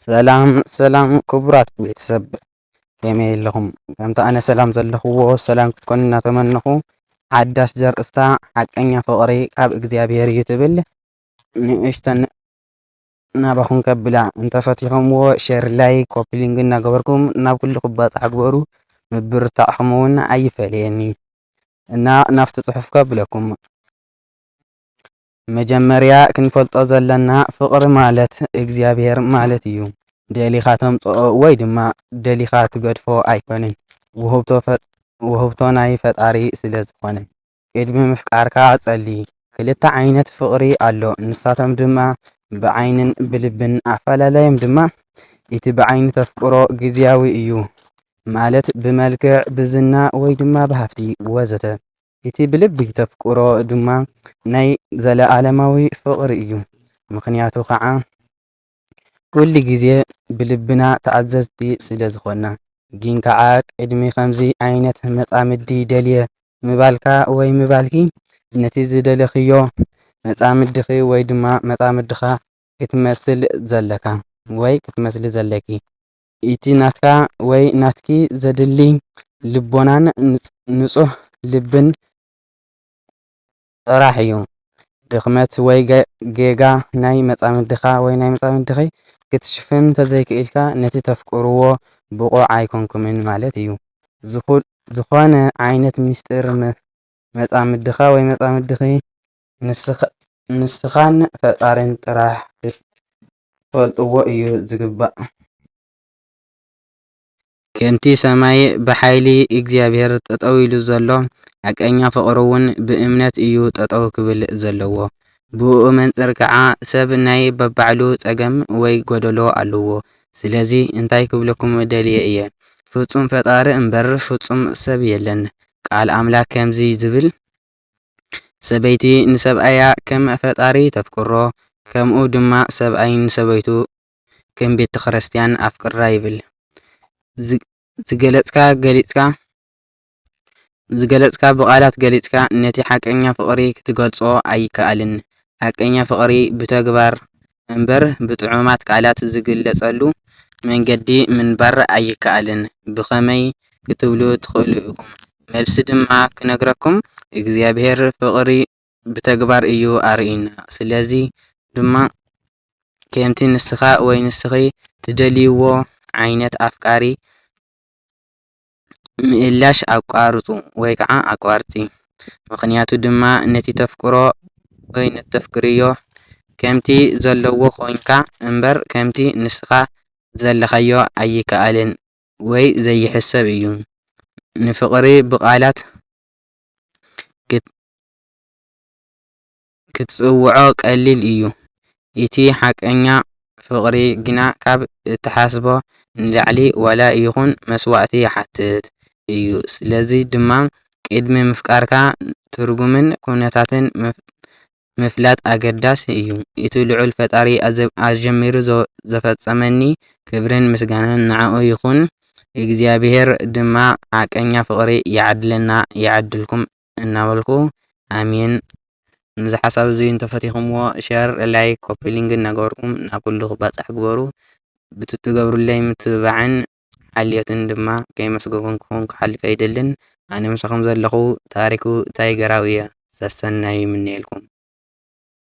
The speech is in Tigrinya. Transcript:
ሰላም ሰላም ክቡራት ቤተሰብ ከመይ ኣለኹም? ከምቲ ኣነ ሰላም ዘለኽዎ ሰላም ክትኮኑ እናተመነኹ ሓዳሽ ዘርእስታ ሓቀኛ ፍቕሪ ካብ እግዚኣብሔር እዩ ትብል ንእሽተን ናባኹም ከብላ እንተፈቲኹምዎ ሼር ላይ ኮፒ ሊንክ እናገበርኩም ናብ ኩሉ ክባፃሕ ግበሩ ምብርታዕኹም እውን ኣይፈልየኒ እና ናብቲ ፅሑፍ ከብለኩም መጀመርያ ክንፈልጦ ዘለና ፍቕሪ ማለት እግዚኣብሔር ማለት እዩ። ደሊኻ ተምፅኦ ወይ ድማ ደሊኻ ትገድፎ ኣይኮነን ውህብቶ ናይ ፈጣሪ ስለ ዝኾነ ቅድሚ ምፍቃርካ ጸልይ። ክልተ ዓይነት ፍቕሪ ኣሎ፣ ንሳቶም ድማ ብዓይንን ብልብን። ኣፈላላዮም ድማ እቲ ብዓይኒ ተፍቅሮ ጊዜያዊ እዩ ማለት ብመልክዕ ብዝና ወይ ድማ ብሃፍቲ ወዘተ። እቲ ብልቢ ተፍቅሮ ድማ ናይ ዘለኣለማዊ ፍቕሪ እዩ። ምክንያቱ ከዓ ኩሉ ግዜ ብልብና ተኣዘዝቲ ስለ ዝኾንና። ግን ከዓ ቅድሚ ከምዚ ዓይነት መፃምዲ ደልየ ምባልካ ወይ ምባልኪ ነቲ ዝደለኽዮ መፃምድኺ ወይ ድማ መፃምድኻ ክትመስል ዘለካ ወይ ክትመስሊ ዘለኪ እቲ ናትካ ወይ ናትኪ ዘድሊ ልቦናን ንፁህ ልብን ጥራሕ እዩ። ድኽመት ወይ ጌጋ ናይ መፃምድኻ ወይ ናይ መፃምድኺ ክትሽፍን ተዘይክኢልካ ነቲ ተፍቅርዎ ብቑዕ ኣይኮንኩምን ማለት እዩ። ዝኾነ ዓይነት ምስጢር መፃምድኻ ወይ መፃምድኺ ንስኻን ፈጣሪን ጥራሕ ክትፈልጥዎ እዩ ዝግባእ። ከምቲ ሰማይ ብሓይሊ እግዚኣብሔር ጠጠው ኢሉ ዘሎ ሓቀኛ ፍቕሪ እውን ብእምነት እዩ ጠጠው ክብል ዘለዎ። ብኡ መንፅር ከዓ ሰብ ናይ በባዕሉ ፀገም ወይ ጎደሎ ኣለዎ። ስለዚ እንታይ ክብለኩም ደልየ እየ፣ ፍፁም ፈጣሪ እምበር ፍፁም ሰብ የለን። ቃል ኣምላክ ከምዚ ዝብል ሰበይቲ ንሰብኣያ ከም ፈጣሪ ተፍቅሮ ከምኡ ድማ ሰብኣይ ንሰበይቱ ከም ቤተ ክርስቲያን ኣፍቅራ ይብል። ዝገለፅካ ብቓላት ገሊፅካ ነቲ ሓቀኛ ፍቕሪ ክትገልፆ ኣይከኣልን። ሓቀኛ ፍቕሪ ብተግባር እምበር ብጥዑማት ቃላት ዝግለፀሉ መንገዲ ምንባር ኣይከኣልን። ብኸመይ ክትብሉ ትኽእሉ ኢኹም? መልሲ ድማ ክነግረኩም እግዚኣብሔር ፍቕሪ ብተግባር እዩ ኣርኢና። ስለዚ ድማ ከምቲ ንስኻ ወይ ንስኺ ትደልይዎ ዓይነት ኣፍቃሪ ምእላሽ ኣቋርፁ ወይ ከዓ ኣቋርፂ። ምክንያቱ ድማ ነቲ ተፍቅሮ ወይ ነተፍቅርዮ ከምቲ ዘለዎ ኮይንካ እምበር ከምቲ ንስኻ ዘለኻዮ ኣይከኣልን ወይ ዘይሕሰብ እዩ። ንፍቕሪ ብቓላት ክትፅውዖ ቀሊል እዩ፣ እቲ ሓቀኛ ፍቕሪ ግና ካብ እትሓስቦ ንላዕሊ ዋላ ይኹን መስዋእቲ ይሓትት እዩ። ስለዚ ድማ ቅድሚ ምፍቃርካ ትርጉምን ኩነታትን ምፍላጥ ኣገዳሲ እዩ። እቲ ልዑል ፈጣሪ ኣጀሚሩ ዘፈፀመኒ ክብርን ምስጋናን ንዕኡ ይኹን። እግዚኣብሔር ድማ ሓቀኛ ፍቕሪ ይዓድለና ይዓድልኩም እናበልኩ ኣሜን። ነዚ ሓሳብ እዚ እንተፈቲኹምዎ ሸር ላይ ኮፒ ሊንክ እናገበርኩም ናብ ኩሉ ክባፃሕ ግበሩ። ብትትገብሩለይ ምትብባዕን ሓልዮትን ድማ ከይመስገንኩም ክሓልፍ ኣይደልን። ኣነ ምሳኹም ዘለኹ ታሪኩ እንታይ ገራዊ እየ። ዘሰናይ ይምነየልኩም።